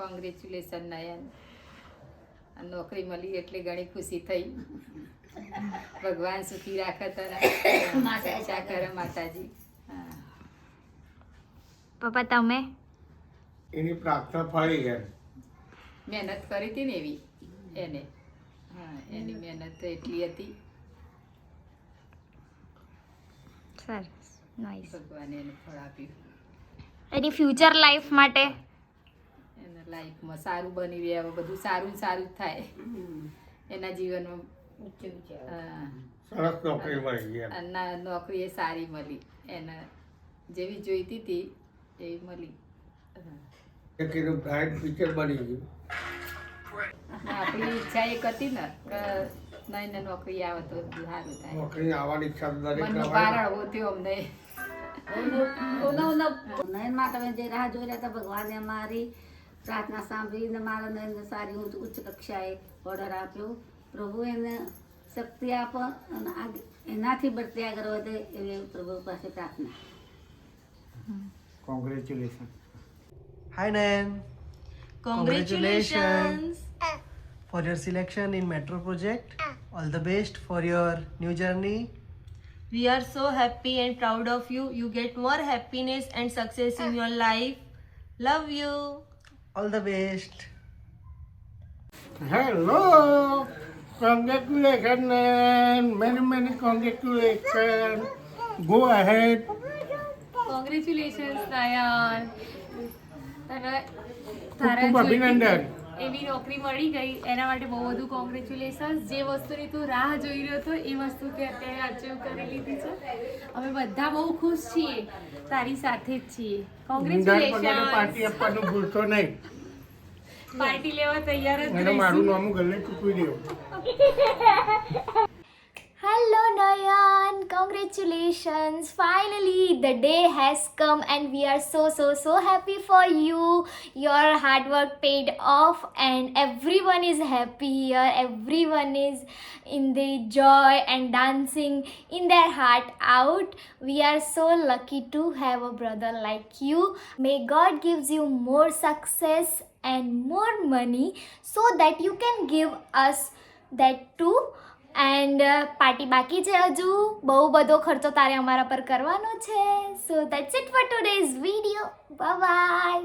Congratulation નયન, નોકરી મળી એટલે ઘણી ખુશી થઈ. ભગવાન સુખી રાખે તને, રક્ષા કરે માતાજી. પપ્પા તમે? એની પ્રાર્થના ફળી એમ. મહેનત કરી હતી ને એવી એને, હા એની મહેનત તો એટલી હતી. સરસ, નાઈસ. ભગવાને એને ફળ આપ્યું. એની ફ્યુચર લાઈફ માટે એના લાઈફમાં સારું બની રહે, હવે બધું સારું સારું જ થાય એના જીવનમાં. હા, સરસ નોકરી મળી ગઈ એમ. અને નોકરી એ સારી મળી એને, જેવી જોઈતી હતી એવી મળી. એ કીધું બ્રાઇટ પિક્ચર બની ગયું. આપણી ઈચ્છા એક હતી ને કે નહીં ને નોકરી આવે તો સારું થાય. નોકરી આવવાની ઈચ્છા દરેક મનનો હોય. ભાર હળવો થયો અમને. નયન માટે અમે જે રાહ જોઈ રહ્યા હતા, ભગવાને અમારી પ્રાર્થના સાંભળીને મારા નયનને સારી ઉચ્ચ કક્ષાએ ઓર્ડર આપ્યો. પ્રભુ એને શક્તિ આપે અને એનાથી બળતી આગળ વધે એવી પ્રભુ પાસે પ્રાર્થના. Congratulations. Hi Nayan. Congratulations For your selection in Metro project. All the best for your new journey. We are so happy and proud of you. You get more happiness and success in your life. Love you. All the best. Hello. Congratulations and many congratulations. Go ahead. Congratulations Nayan, તને ખૂબ અભિનંદન. એવી નોકરી મળી ગઈ એના માટે બહુ બધું કોંગ્રેચ્યુલેશન્સ. જે વસ્તુની તું રાહ જોઈ રહ્યો હતો એ વસ્તુ તે અત્યારે અચીવ કરી લીધી છે. અમે બધા બહુ ખુશ છીએ, તારી સાથે જ છીએ. Party congratulations. આપવાનું ભૂલતો નહીં. પાર્ટી લેવા તૈયાર જ અને મારું રહીશું. નામ ગલે ચૂકવી દેવું. Hello Nayan, congratulations. Finally the day has come and we are so happy for you. Your hard work paid off and everyone is happy here. Everyone is in the joy and dancing in their heart out. We are so lucky to have a brother like you. May God gives you more success and more money so that you can give us that too. And party બાકી છે હજુ, બહુ બધો ખર્ચો તારે અમારા પર કરવાનો છે. સો that's it four today's video. Bye bye.